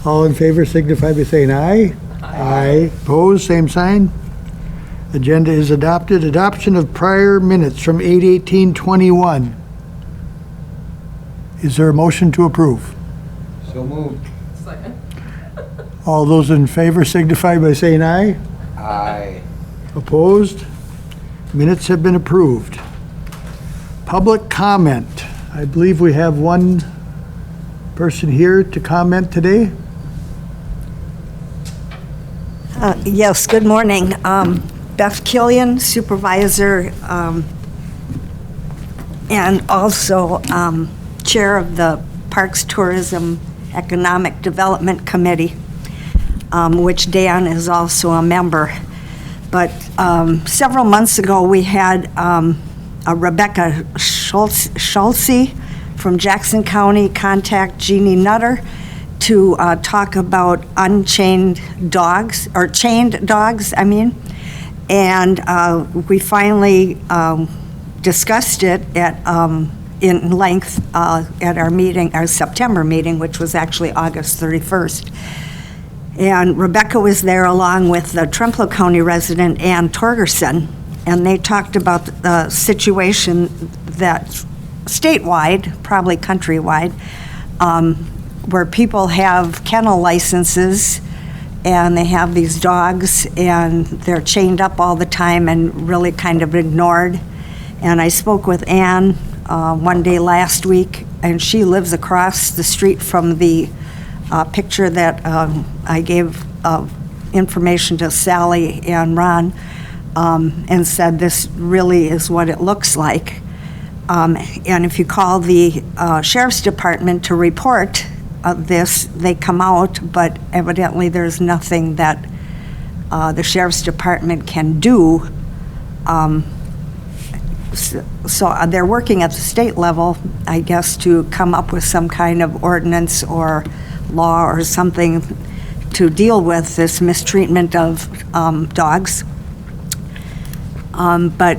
All in favor signify by saying aye. Aye. Opposed, same sign. Agenda is adopted. Adoption of prior minutes from 8/18/21. Is there a motion to approve? So moved. Second. All those in favor signify by saying aye. Aye. Opposed? Minutes have been approved. Public comment. I believe we have one person here to comment today. Yes, good morning. Beth Killian, supervisor, and also chair of the Parks Tourism Economic Development Committee, which Dan is also a member. But several months ago, we had a Rebecca Schulze from Jackson County contact Jeannie Nutter to talk about unchained dogs, or chained dogs, I mean. And we finally discussed it in length at our meeting, our September meeting, which was actually August 31st. And Rebecca was there along with the Trempealeau County resident, Ann Torgerson, and they talked about the situation that statewide, probably countrywide, where people have kennel licenses and they have these dogs and they're chained up all the time and really kind of ignored. And I spoke with Ann one day last week, and she lives across the street from the picture that I gave information to Sally and Ron, and said this really is what it looks like. And if you call the Sheriff's Department to report this, they come out, but evidently there's nothing that the Sheriff's Department can do. So they're working at the state level, I guess, to come up with some kind of ordinance or law or something to deal with this mistreatment of dogs. But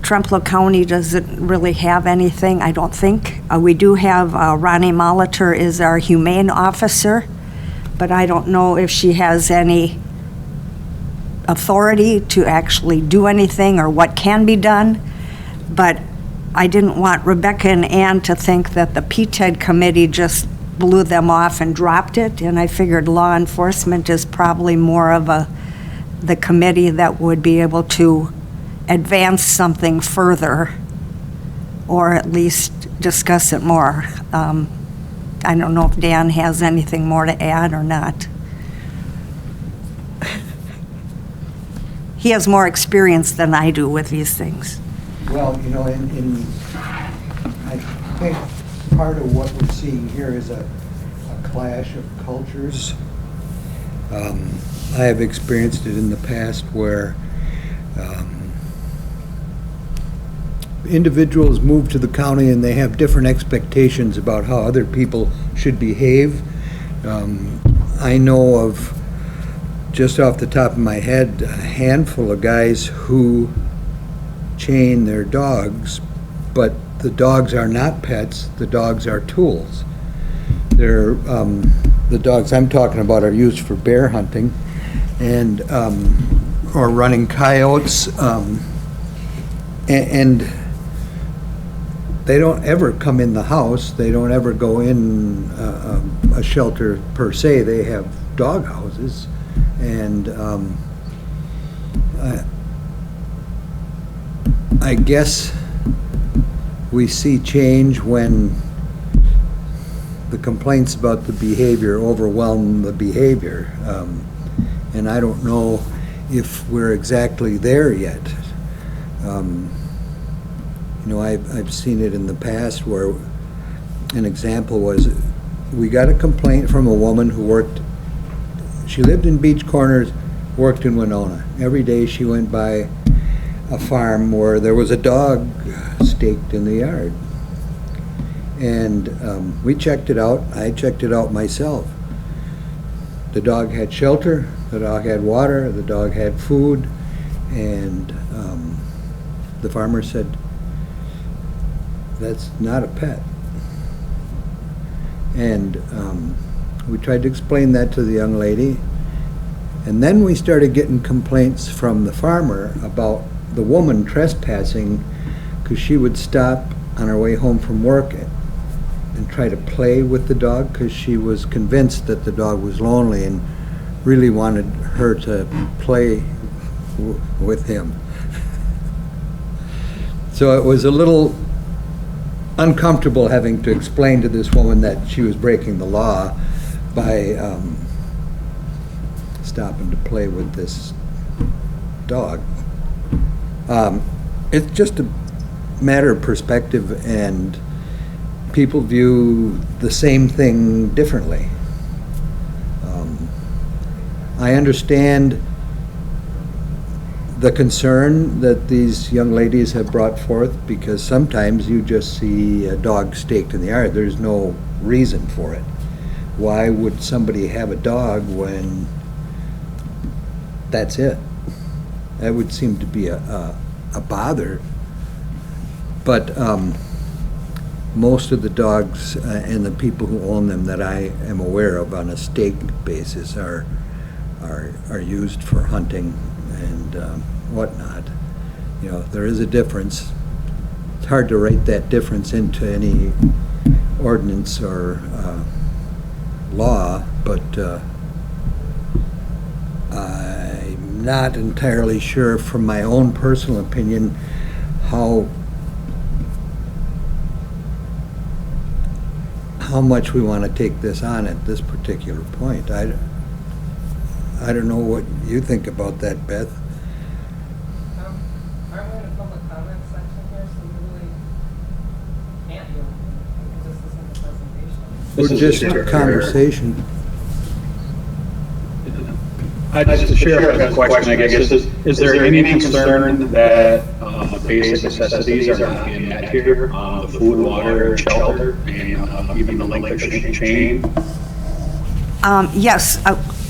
Trempealeau County doesn't really have anything, I don't think. We do have Ronnie Molitor is our humane officer, but I don't know if she has any authority to actually do anything or what can be done. But I didn't want Rebecca and Ann to think that the PTED committee just blew them off and dropped it, and I figured law enforcement is probably more of the committee that would be able to advance something further, or at least discuss it more. I don't know if Dan has anything more to add or not. He has more experience than I do with these things. Well, you know, I think part of what we're seeing here is a clash of cultures. I have experienced it in the past where individuals move to the county and they have different expectations about how other people should behave. I know of, just off the top of my head, a handful of guys who chain their dogs, but the dogs are not pets, the dogs are tools. They're, the dogs I'm talking about are used for bear hunting and or running coyotes, and they don't ever come in the house. They don't ever go in a shelter per se. They have dog houses, and I guess we see change when the complaints about the behavior overwhelm the behavior, and I don't know if we're exactly there yet. You know, I've seen it in the past where an example was we got a complaint from a woman who worked, she lived in Beach Corners, worked in Winona. Every day she went by a farm where there was a dog staked in the yard. And we checked it out. I checked it out myself. The dog had shelter, the dog had water, the dog had food, and the farmer said, that's not a pet. And we tried to explain that to the young lady. And then we started getting complaints from the farmer about the woman trespassing, because she would stop on her way home from work and try to play with the dog, because she was convinced that the dog was lonely and really wanted her to play with him. So it was a little uncomfortable having to explain to this woman that she was breaking the law by stopping to play with this dog. It's just a matter of perspective, and people view the same thing differently. I understand the concern that these young ladies have brought forth, because sometimes you just see a dog staked in the yard. There's no reason for it. Why would somebody have a dog when that's it? That would seem to be a bother. But most of the dogs and the people who own them that I am aware of on a stake basis are used for hunting and whatnot. You know, there is a difference. It's hard to write that difference into any ordinance or law, but I'm not entirely sure, from my own personal opinion, how much we want to take this on at this particular point. I don't know what you think about that, Beth. Aren't we in a public comment section here, so we really can't do anything? We can just listen to the presentation. We're just a conversation. I just to share a question, I guess, is there any concern that basic necessities are not being met here? The food, water, shelter, and even the link fishing chain? Yes.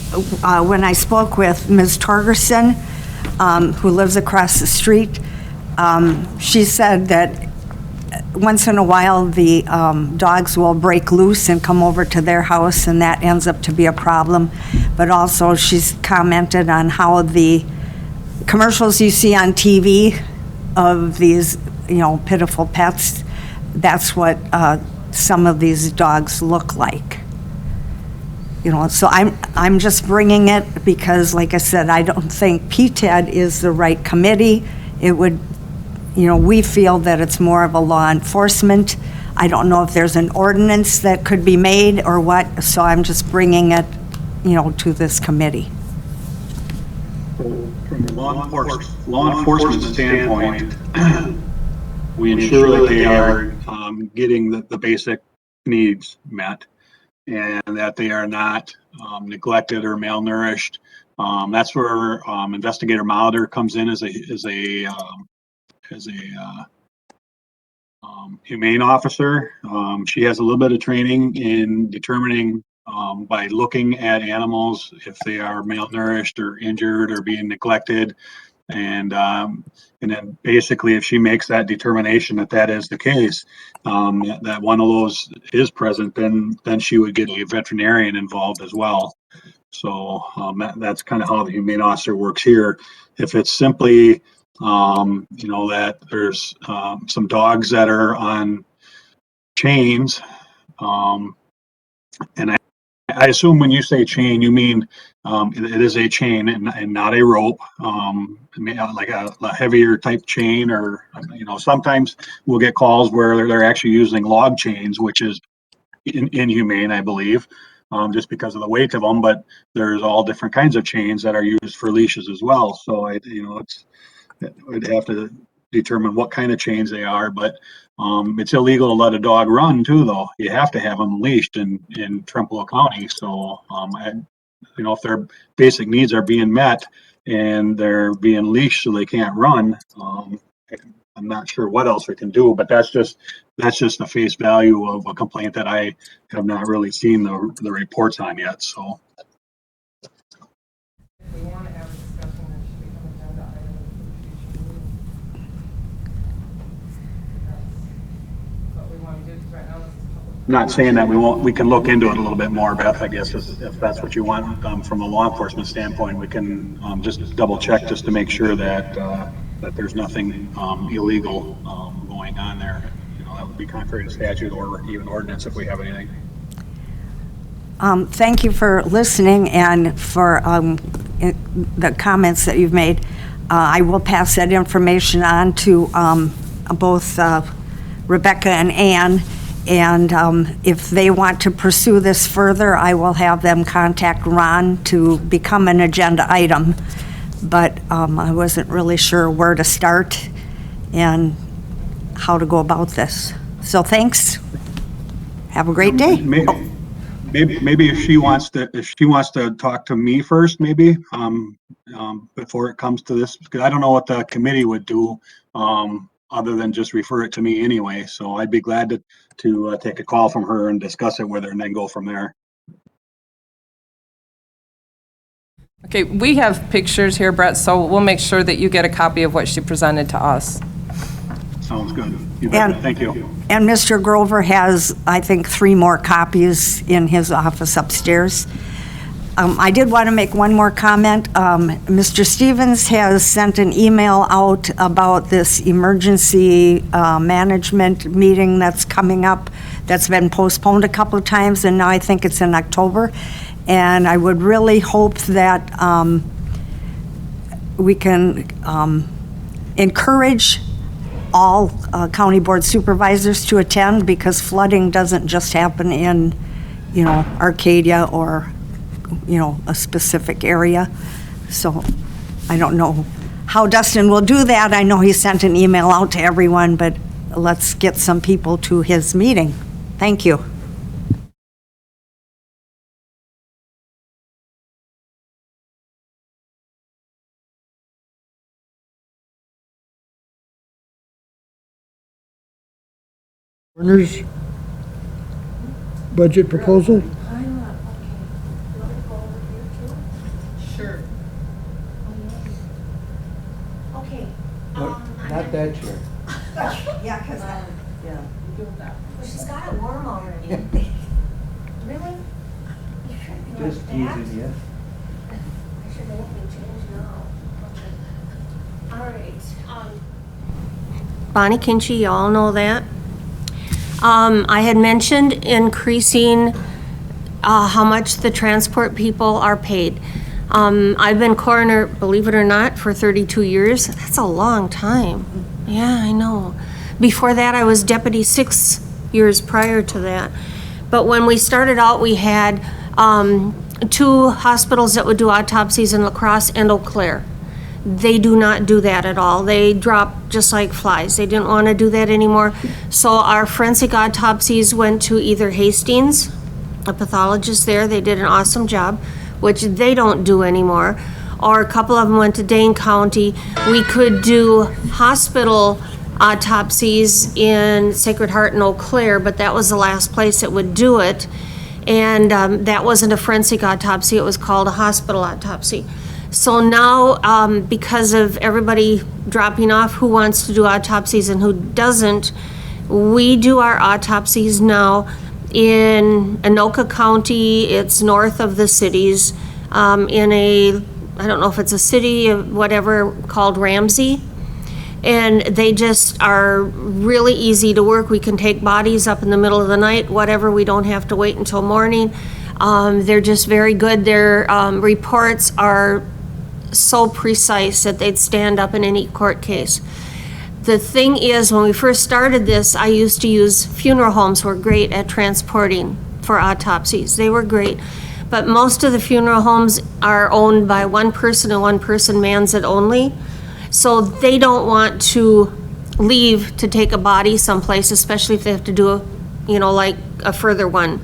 When I spoke with Ms. Torgerson, who lives across the street, she said that once in a while the dogs will break loose and come over to their house, and that ends up to be a problem. But also she's commented on how the commercials you see on TV of these, pitiful pets, that's what some of these dogs look like. So I'm just bringing it because, like I said, I don't think PTAD is the right committee. It would, we feel that it's more of a law enforcement. I don't know if there's an ordinance that could be made or what, so I'm just bringing it, to this committee. From a law enforcement standpoint, we ensure that they are getting the basic needs met, and that they are not neglected or malnourished. That's where Investigator Mauder comes in as a humane officer. She has a little bit of training in determining by looking at animals if they are malnourished or injured or being neglected, and then basically if she makes that determination that is the case, that one of those is present, then she would get a veterinarian involved as well. So that's kind of how the humane officer works here. If it's simply that there's some dogs that are on chains, and I assume when you say chain, you mean it is a chain and not a rope, like a heavier type chain, or sometimes we'll get calls where they're actually using log chains, which is inhumane, I believe, just because of the weight of them. But there's all different kinds of chains that are used for leashes as well. So we'd have to determine what kind of chains they are, but it's illegal to let a dog run too, though. You have to have them leashed in Trempealeau County. So, if their basic needs are being met and they're being leashed so they can't run, I'm not sure what else we can do, but that's just the face value of a complaint that I have not really seen the reports on yet. So. If we want to have a discussion, that should become an agenda item for the future meeting. That's what we want to do, because right now this is public not saying that we can look into it a little bit more, Beth, I guess, if that's what you want, from a law enforcement standpoint, we can, just double check just to make sure that, that there's nothing, illegal, going on there. You know, that would be contrary to statute or even ordinance if we have anything. Thank you for listening and for the comments that you've made. I will pass that information on to both Rebecca and Ann, and if they want to pursue this further, I will have them contact Ron to become an agenda item. But I wasn't really sure where to start and how to go about this. So thanks. Have a great day. Maybe if she wants to talk to me first, maybe, before it comes to this, because I don't know what the committee would do, other than just refer it to me anyway. So I'd be glad to take a call from her and discuss it with her and then go from there. Okay, we have pictures here, Brett, so we'll make sure that you get a copy of what she presented to us. Sounds good. You bet. And- Thank you. And Mr. Grover has, I think, 3 more copies in his office upstairs. I did want to make one more comment. Mr. Stevens has sent an email out about this emergency management meeting that's coming up, that's been postponed a couple of times, and now I think it's in October. And I would really hope that we can encourage all county board supervisors to attend, because flooding doesn't just happen in, Arcadia or, a specific area. So I don't know how Dustin will do that. I know he sent an email out to everyone, but let's get some people to his meeting. Thank you. Coroner's budget proposal? Sure. Okay. Not that chair. Yeah, because She's got it warm already. Really? You shouldn't be like Just that. teasing you. I should make me change now. Okay. All right. Bonnie Kinchy, y'all know that. I had mentioned increasing how much the transport people are paid. I've been coroner, believe it or not, for 32 years. That's a long time. Yeah, I know. Before that, I was deputy 6 years prior to that. But when we started out, we had 2 hospitals that would do autopsies in La Crosse and Eau Claire. They do not do that at all. They drop just like flies. They didn't want to do that anymore. So our forensic autopsies went to either Hastings, a pathologist there. They did an awesome job, which they don't do anymore. Or a couple of them went to Dane County. We could do hospital autopsies in Sacred Heart and Eau Claire, but that was the last place that would do it. And that wasn't a forensic autopsy. It was called a hospital autopsy. So now, because of everybody dropping off who wants to do autopsies and who doesn't, we do our autopsies now in Anoka County. It's north of the cities, in I don't know if it's a city or whatever, called Ramsey. And they just are really easy to work. We can take bodies up in the middle of the night, whatever. We don't have to wait until morning. They're just very good. Their reports are so precise that they'd stand up in any court case. The thing is, when we first started this, I used to use funeral homes were great at transporting for autopsies. They were great. But most of the funeral homes are owned by one person and one person mans it only. So they don't want to leave to take a body someplace, especially if they have to do like a further one.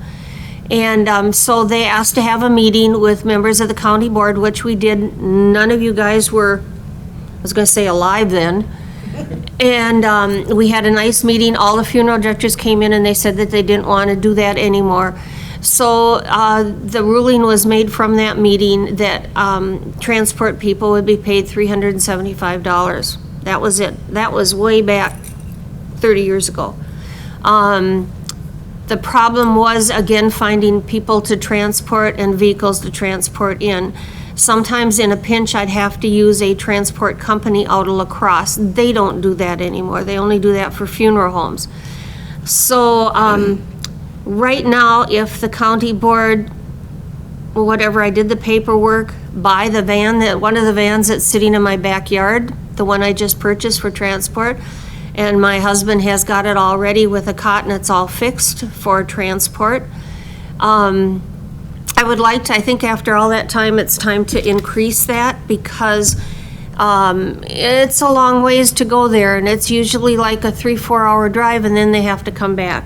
And so they asked to have a meeting with members of the county board, which we did. None of you guys were, I was going to say alive then. And we had a nice meeting. All the funeral directors came in and they said that they didn't want to do that anymore. So the ruling was made from that meeting that transport people would be paid $375. That was it. That was way back 30 years ago. The The problem was, again, finding people to transport and vehicles to transport in. Sometimes in a pinch, I'd have to use a transport company out of La Crosse. They don't do that anymore. They only do that for funeral homes. So, right now, if the county board, whatever, I did the paperwork, buy the van, one of the vans that's sitting in my backyard, the one I just purchased for transport, and my husband has got it all ready with a cot and it's all fixed for transport. I would like to, I think after all that time, it's time to increase that because it's a long ways to go there, and it's usually like a 3-4 hour drive, and then they have to come back.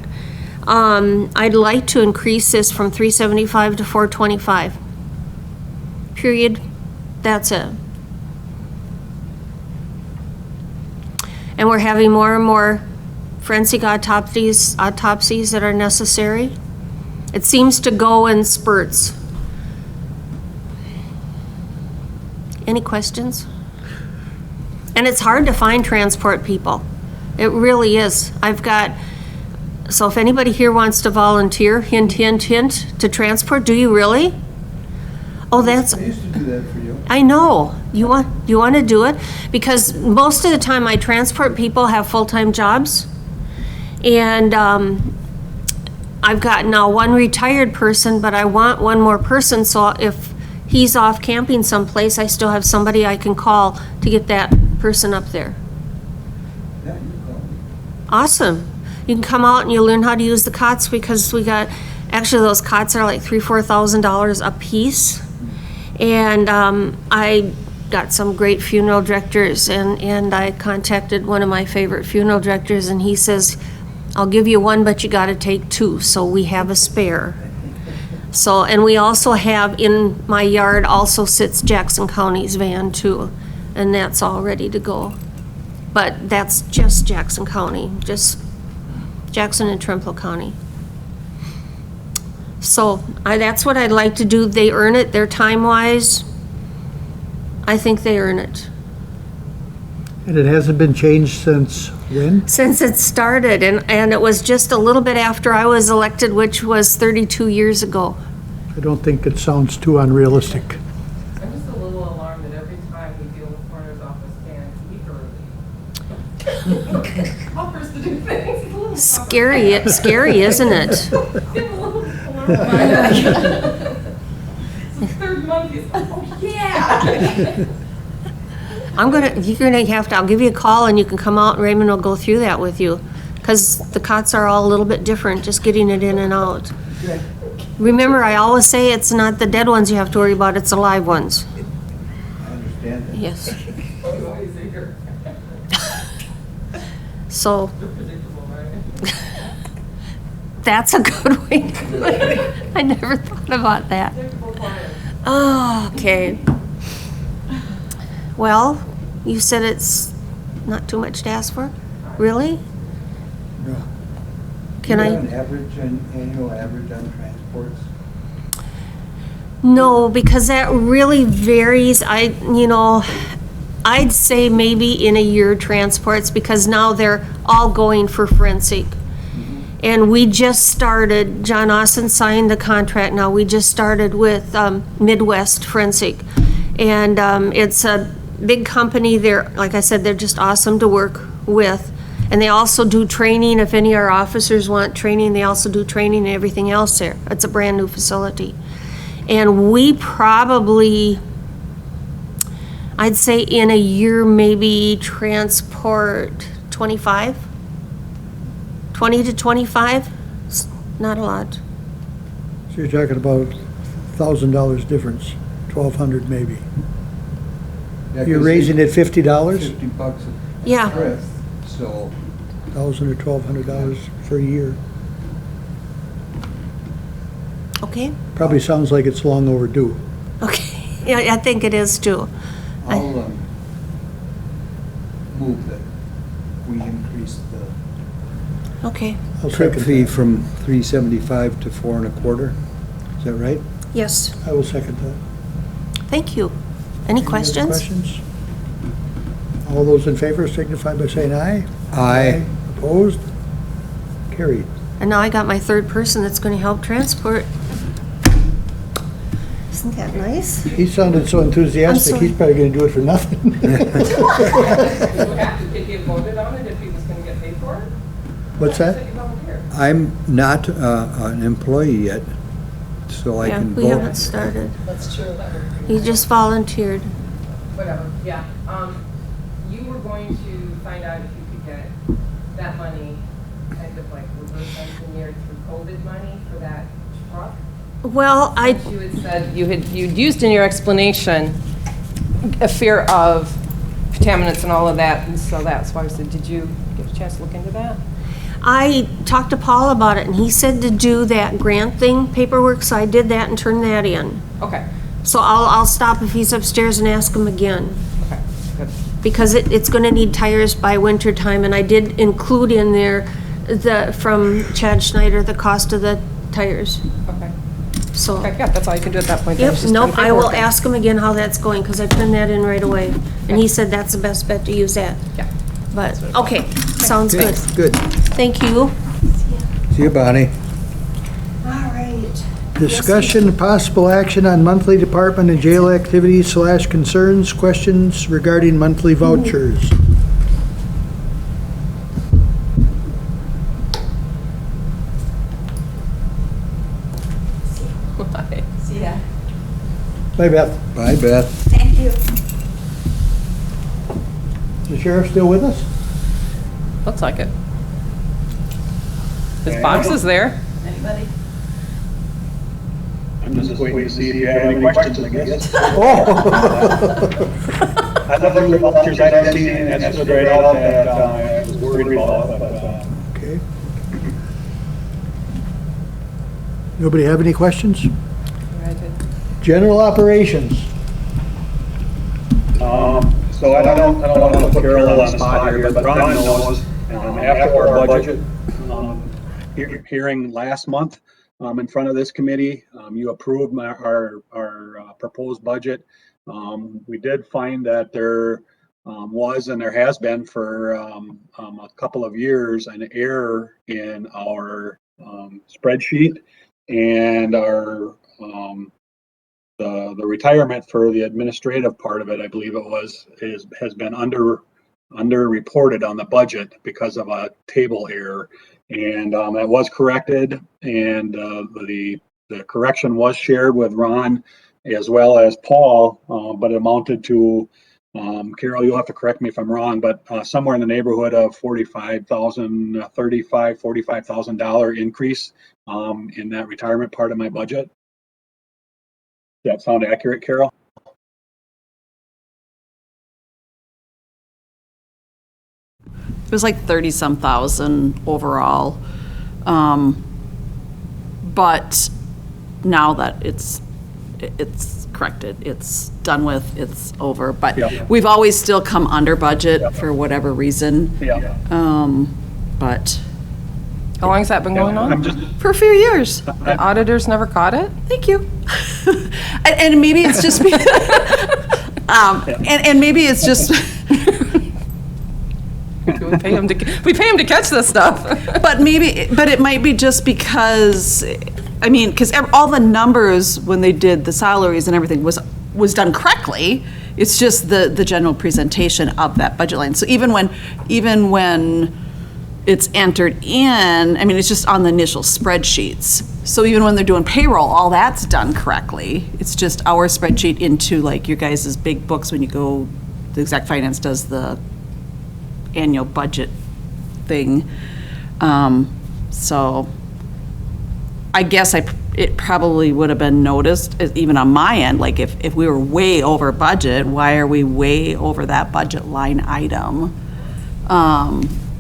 I'd like to increase this from $375 to $425. Period. That's it. And we're having more and more forensic autopsies that are necessary. It seems to go in spurts. Any questions? And it's hard to find transport people. It really is. So if anybody here wants to volunteer, hint, hint, hint, to transport, do you really? Oh, that's, I used to do that for you. I know. You want to do it? Because most of the time my transport people have full-time jobs. And I've got now one retired person, but I want one more person, so if he's off camping someplace, I still have somebody I can call to get that person up there. Yeah, you call me. Awesome. You can come out and you learn how to use the cots because actually those cots are like $3,000-$4,000 a piece. And I got some great funeral directors, and I contacted one of my favorite funeral directors, and he says, I'll give you one, but you gotta take two, so we have a spare. So, and we also have, in my yard also sits Jackson County's van too, and that's all ready to go. But that's just Jackson County, just Jackson and Trempealeau County. So that's what I'd like to do. They earn it, their time-wise. I think they earn it. And it hasn't been changed since when? Since it started, and it was just a little bit after I was elected, which was 32 years ago. I don't think it sounds too unrealistic. I'm just a little alarmed that every time we deal with coroner's office can't eat early. Offers to do things. It's a little Scary, isn't it? It's a little horrifying. It's the third month, he's like, oh yeah. I'll give you a call and you can come out and Raymond will go through that with you. Because the cots are all a little bit different, just getting it in and out. Remember, I always say it's not the dead ones you have to worry about, it's the live ones. I understand that. Yes. You always eager. So, They're predictable, right? that's a good way to do it. I never thought about that. Predictable clients. Oh, okay. Well, you said it's not too much to ask for? Really? No. Can Do you I? have an average, an annual average on transports? No, because that really varies. I'd say maybe in a year transports, because now they're all going for forensic. And we just started, John Austin signed the contract now, we just started with Midwest Forensic. And it's a big company, like I said, they're just awesome to work with. And they also do training, if any of our officers want training, they also do training and everything else there. It's a brand new facility. And we probably, I'd say in a year, maybe transport 20 to 25, it's not a lot. So you're talking about $1,000 difference, $1,200 maybe. Yeah, You're 'cause raising it $50? $50 a Yeah. trip, so. $1,000 or $1,200 for a year. Okay? Probably sounds like it's long overdue. Okay, yeah, I think it is too. I'll move that we increase the Okay, I'll trip second fee that. from $375 to $425. Is that right? yes, I will second that. thank you. Any other questions? questions? All those in favor signify by saying aye. Aye. Opposed? Carried. And now I got my third person that's gonna help transport. Isn't that nice? He sounded so enthusiastic, I'm sorry. he's probably gonna do it for nothing. You have to, did he voted on it if he was gonna get paid for it? What's Said that? you volunteered. I'm not an employee yet, so I Yeah, can we haven't vote. started. That's true. That would be He just volunteered. Whatever, yeah. You were going to find out if you could get that money kind of like reverse engineered through COVID money for that truck. Well, You had said, you'd used in your explanation a fear of contaminants and all of that, and so that's why I said, did you get a chance to look into that? I talked to Paul about it, and he said to do that grant thing, paperwork, so I did that and turned that in. Okay, So I'll stop if he's upstairs and ask him again, okay, good. because it's gonna need tires by winter time, and I did include in there from Chad Schneider, the cost of the tires, Okay, so. okay, yeah, that's all you can do at that point. Yep, It's just nope, on I will paperwork. ask him again how that's going, because I turned that in right away, and he said that's the best bet to use that. Yeah. But, okay, sounds good. Good. Thank you. See you, Bonnie. All right. Discussion, possible action on monthly department and jail activities / concerns, questions regarding monthly vouchers. See ya. Bye, Beth. Bye, Beth. Thank you. Is the sheriff still with us? Looks like it. His box is there. I'm just waiting to see if you have any questions, I guess. Oh. I looked at the vouchers, I don't see anything that stood right out that I was worried about, but, Okay. Nobody have any questions? General operations. So I don't want to put Carol on the spot here, but Ron knows, after our budget hearing last month, in front of this committee, you approved our proposed budget. We did find that there was, and there has been for a couple of years, an error in our spreadsheet, and our the retirement for the administrative part of it, I believe it was, has been under-reported on the budget because of a table error. And that was corrected, and the correction was shared with Ron as well as Paul, but it amounted to, Carol, you'll have to correct me if I'm wrong, but somewhere in the neighborhood of $45,000 increase in that retirement part of my budget. Does that sound accurate, Carol? It was like 30-some thousand overall. But now that it's corrected, it's done with, it's over. But Yeah. we've always still come under budget for whatever reason. Yeah. But How long has that been going I'm on? just, for a few years. The auditors never caught it? Thank you. And maybe it's just, and maybe it's just, We pay him to catch this stuff. but it might be just because, I mean, because all the numbers when they did the salaries and everything was done correctly. It's just the general presentation of that budget line. So even when it's entered in, I mean, it's just on the initial spreadsheets. So even when they're doing payroll, all that's done correctly. It's just our spreadsheet into like your guys' big books when you go, the Exact Finance does the annual budget thing. So I guess it probably would have been noticed, even on my end, like if we were way over budget, why are we way over that budget line item?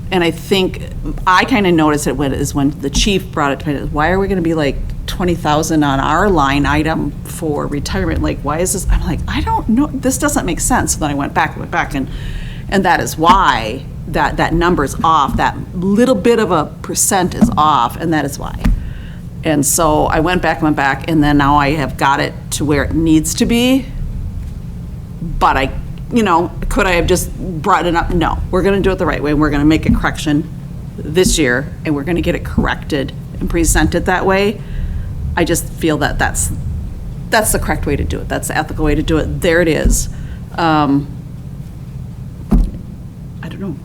And I think I kind of noticed it when the chief brought it to me, why are we going to be like 20,000 on our line item for retirement? Like, why is this? I'm like, I don't know. This doesn't make sense. So then I went back, and that is why that number's off. That little bit of a percent is off, and that is why. And so I went back, and then now I have got it to where it needs to be. But could I have just brought it up? No, we're going to do it the right way. We're going to make a correction this year, and we're gonna get it corrected and presented that way, I just feel that that's the correct way to do it. That's the ethical way to do it. There it is. I don't know.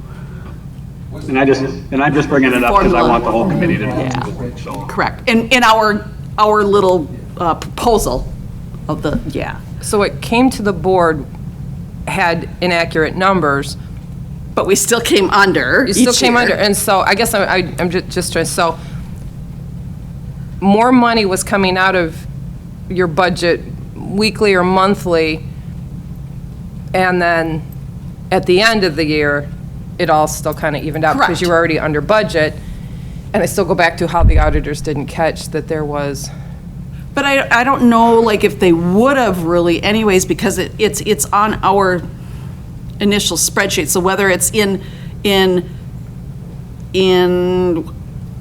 And I'm just bringing it up because I want the whole committee to know. Yeah. So, Correct. In our little proposal of the, yeah. So it came to the board, had inaccurate numbers. But we still came under You still each came year. under, and so I guess I'm just trying, so more money was coming out of your budget weekly or monthly, and then at the end of the year, it all still kind of evened out because Correct. you were already under budget. And I still go back to how the auditors didn't catch that there was, But I don't know, like, if they would have really anyways, because it's on our initial spreadsheet. So whether it's in,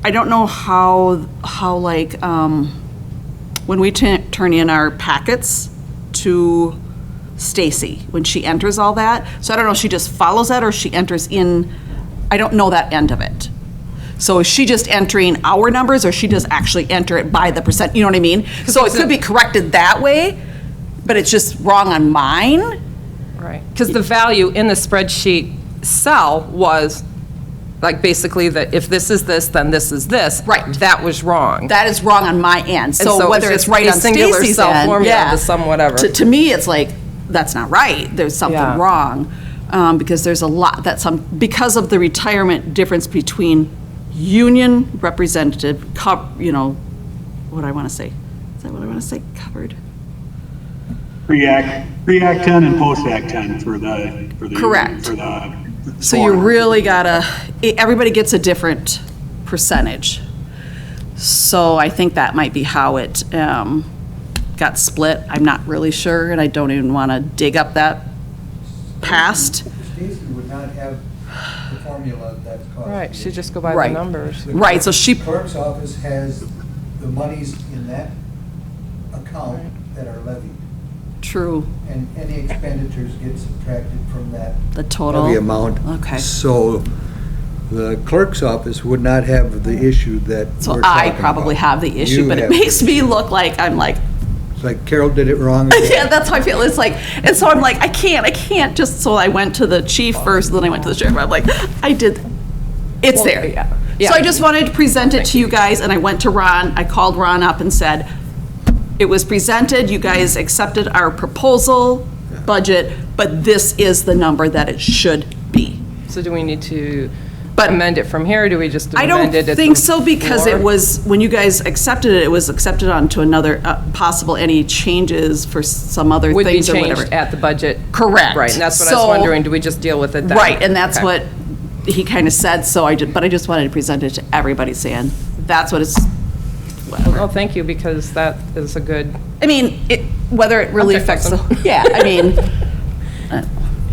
I don't know how like, when we turn in our packets to Stacy, when she enters all that. So I don't know if she just follows that or she enters in, I don't know that end of it. So is she just entering our numbers, or she does actually enter it by the percent, you know what I mean? So it could be corrected that way, but it's just wrong on mine. right? Because the value in the spreadsheet cell was, like, basically that if this is this, then this is this. Right. That was wrong. That is wrong on my end. And So it's whether it's just right a on singular Stacy's cell end, formula, yeah. the sum whatever. To me, it's like, that's not right. There's something Yeah. wrong. Because there's a lot, because of the retirement difference between union representative, what do I want to say? Is that what I want to say? Covered? Pre-Act 10 and post-Act 10 for the. Correct. For the. So you really gotta, everybody gets a different percentage. So I think that might be how it got split. I'm not really sure, and I don't even want to dig up that past. Stacy would not have the formula that's caused. Right, should just go by the Right. numbers. Right, so she, Clerk's office has the monies in that account that are levied, true, and any expenditures get subtracted from that the total. levy amount. Okay. So the clerk's office would not have the issue that So we're I talking probably about. have the issue, You but it have makes the me issue. look like I'm like, It's like Carol did it wrong. yeah, that's how I feel. It's like, and so I'm like, I can't just, so I went to the chief first, then I went to the sheriff. I'm like, it's Well, there. yeah. So I just wanted to present it to you guys, and I went to Ron, I called Ron up and said, it was presented, you guys accepted our proposal budget, but this is the number that it should be. So do we need to But- amend it from here, or do we just I amend it don't at think the so, because it floor? was, when you guys accepted it, it was accepted onto another, possible any changes for some other Would be things or whatever. changed at the budget. Correct. Right, and that's what I was So- wondering, do we just deal with it then? Right, and that's Okay. what he kind of said, so but I just wanted to present it to everybody, saying, that's what it's, Oh, thank you, because that is a good, I mean, whether it really Okay, affects, awesome. yeah, I mean,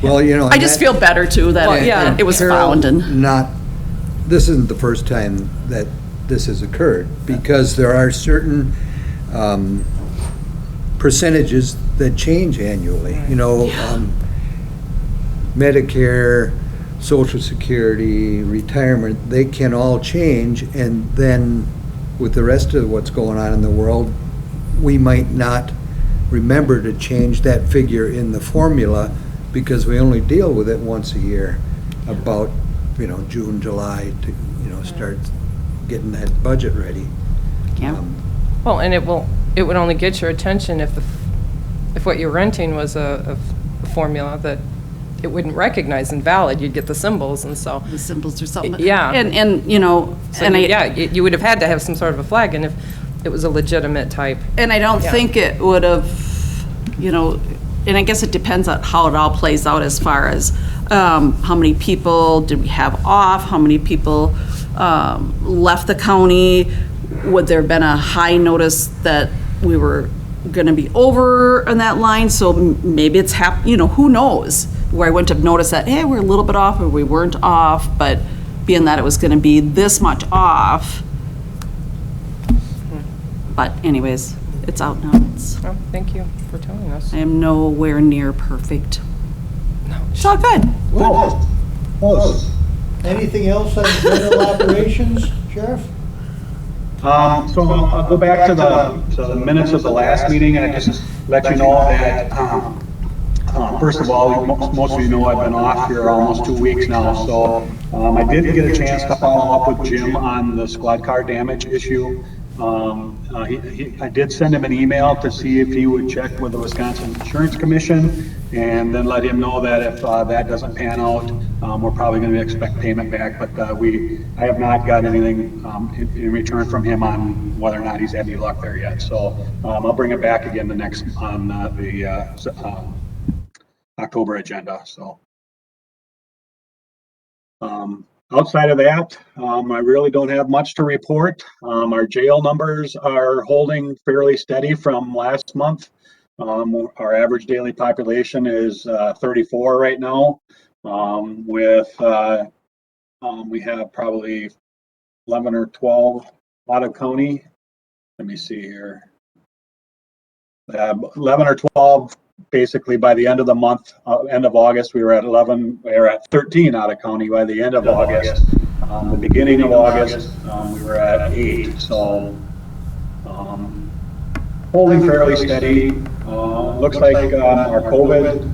Well, I just feel better too that Well, yeah. it was Carol, found and, this isn't the first time that this has occurred, because there are certain percentages that change annually. You know, Medicare, Social Security, retirement, they can all change, and then with the rest of what's going on in the world, we might not remember to change that figure in the formula, because we only deal with it once a year, about, June, July, to, start getting that budget ready. yeah. well, and it would only get your attention if what you're renting was a formula that it wouldn't recognize invalid, you'd get the symbols, and so. The symbols or something. Yeah. And, So, and yeah, you would have had to have some sort of a flag, and if it was a legitimate type. And I don't Yeah. think it would have, and I guess it depends on how it all plays out as far as how many people did we have off, how many people left the county, would there have been a high notice that we were going to be over on that line, so maybe it's who knows, where I wouldn't have noticed that, hey, we're a little bit off, or we weren't off, but being that it was going to be this much off. But anyways, it's out now. Oh, thank you for telling us. I am nowhere near perfect. It's all good. Anything else on general operations, Sheriff? So I'll go back to the minutes of the last meeting, and I just let you know that, first of all, most of you know I've been off here almost 2 weeks now, so I did get a chance to follow up with Jim on the squad car damage issue. I did send him an email to see if he would check with the Wisconsin Insurance Commission, and then let him know that if that doesn't pan out, we're probably going to expect payment back. But I have not got anything in return from him on whether or not he's had any luck there yet. So I'll bring it back again on the October agenda. So. Outside of that, I really don't have much to report. Our jail numbers are holding fairly steady from last month. Our average daily population is 34 right now, we have probably 11 or 12 out of county. Let me see here. 11 or 12 basically by the end of the month, end of August, we were at 11, we were at 13 out of county by the end of August. The beginning of August, we were at 8. So holding fairly steady. Looks like our COVID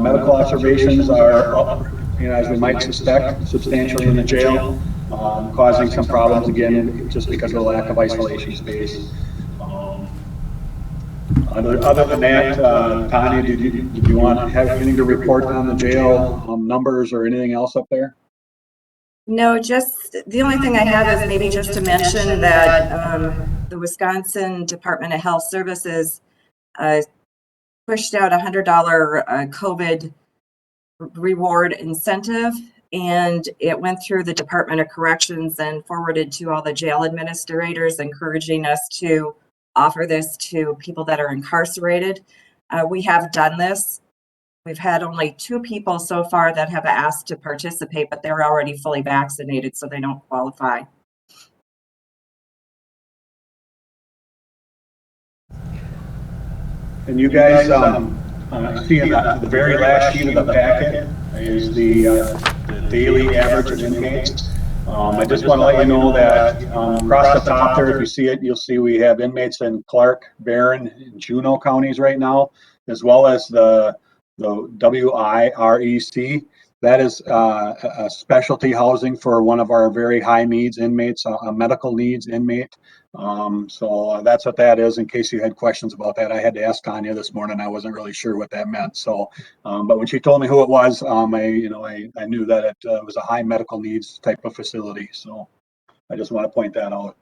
medical observations are up, as we might suspect, substantially in the jail, causing some problems again, just because of the lack of isolation space. Other than that, Tanya, did you want to have anything to report on the jail numbers or anything else up there? No, just the only thing I have is maybe just to mention that the Wisconsin Department of Health Services pushed out $100 COVID reward incentive, and it went through the Department of Corrections and forwarded to all the jail administrators, encouraging us to offer this to people that are incarcerated. We have done this. We've had only 2 people so far that have asked to participate, but they're already fully vaccinated, so they don't qualify. And you guys see in the very last sheet of the packet is the daily average of inmates. I just want to let you know that across the top there, if you see it, you'll see we have inmates in Clark, Barron, and Juneau counties right now, as well as the WIREC. That is a specialty housing for one of our very high needs inmates, a medical needs inmate. So that's what that is, in case you had questions about that. I had to ask Tanya this morning. I wasn't really sure what that meant. So, but when she told me who it was, I knew that it was a high medical needs type of facility. So I just want to point that out.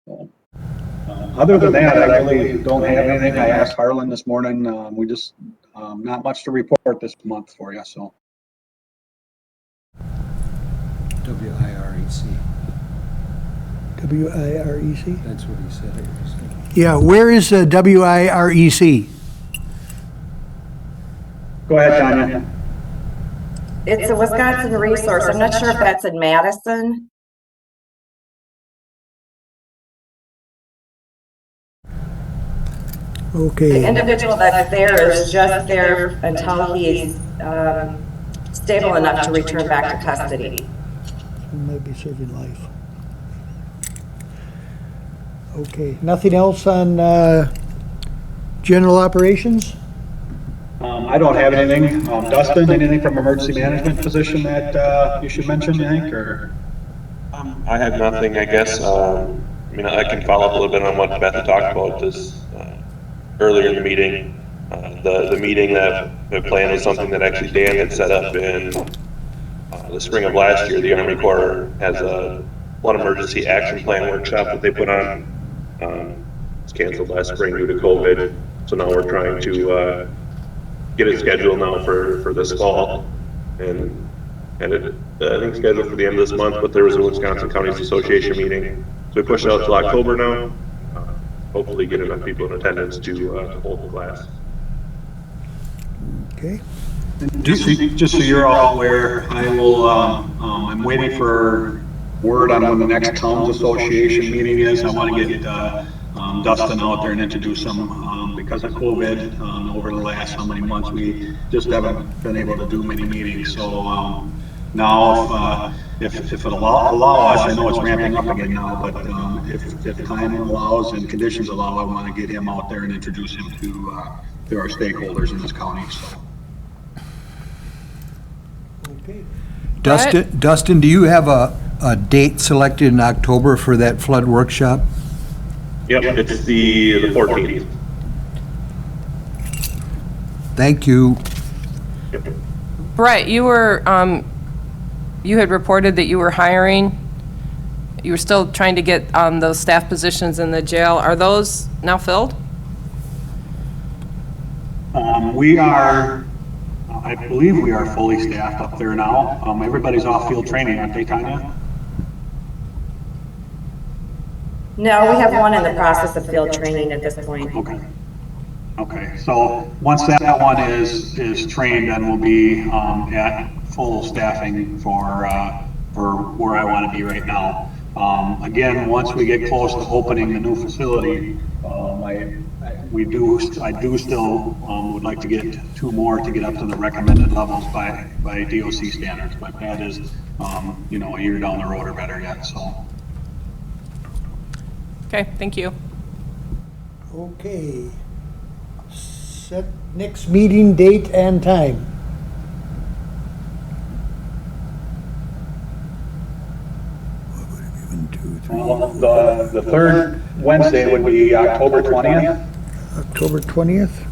So, other than that, I really don't have anything. I asked Harlan this morning. We just not much to report this month for you. So. WIREC. WIREC? That's what he said. Yeah, where is the WIREC? Go ahead, Tanya. It's a Wisconsin resource. I'm not sure if that's in Madison. Okay. The individual that's there is just there until he's stable enough to return back to custody. He might be serving life. Okay, nothing else on general operations? I don't have anything. Dustin, anything from emergency management position that you should mention, you think, or? I have nothing, I guess. I can follow up a little bit on what Beth talked about this earlier in the meeting. The meeting that we planned was something that actually Dan had set up in the spring of last year. The Army Corps has one emergency action plan workshop that they put on. It's canceled last spring due to COVID, so now we're trying to get it scheduled now for this fall, and it I think scheduled for the end of this month. But there was a Wisconsin Counties Association meeting, so we pushed it out to October now. Hopefully, get enough people in attendance to hold the class. Okay. Just so you're all aware, I will. I'm waiting for word on when the next Towns Association meeting is. I want to get Dustin out there and introduce them. Because of COVID, over the last how many months, we just haven't been able to do many meetings. So now, if it allow us, I know it's ramping up again now, but if time allows and conditions allow, I want to get him out there and introduce him to our stakeholders in this county. So. Dustin, do you have a date selected in October for that flood workshop? Yep, it's the 14th. Thank you. Brett, you were, you had reported that you were hiring. You were still trying to get those staff positions in the jail. Are those now filled? We are, I believe we are fully staffed up there now. Everybody's off field training, aren't they, Tanya? No, we have one in the process of field training at this point. Okay. Okay, so once that one is trained, then we'll be at full staffing for where I want to be right now. Again, once we get close to opening the new facility, I do still would like to get 2 more to get up to the recommended levels by DOC standards, but that is a year down the road or better yet. So. Okay, thank you. Okay. Set next meeting date and time. Well, the third Wednesday would be October 20th. October 20th.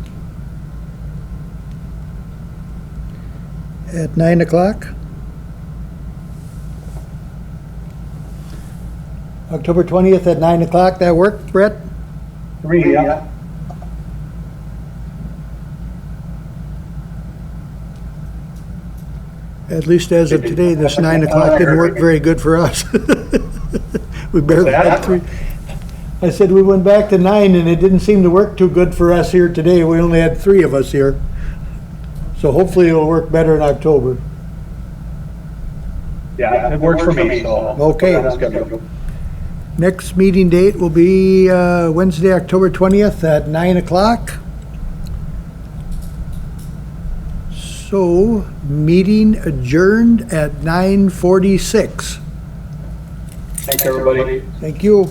At 9 o'clock. October 20th at 9 o'clock, that work, Brett? 3, yeah. At least as of today, this 9 o'clock didn't work very good for us. We barely had 3. I said we went back to 9 and it didn't seem to work too good for us here today. We only had 3 of us here. So hopefully it'll work better in October. Yeah, it works for me, so. Okay. Next meeting date will be Wednesday, October 20th at 9 o'clock. So, meeting adjourned at 9:46. Thanks, everybody. Thank you.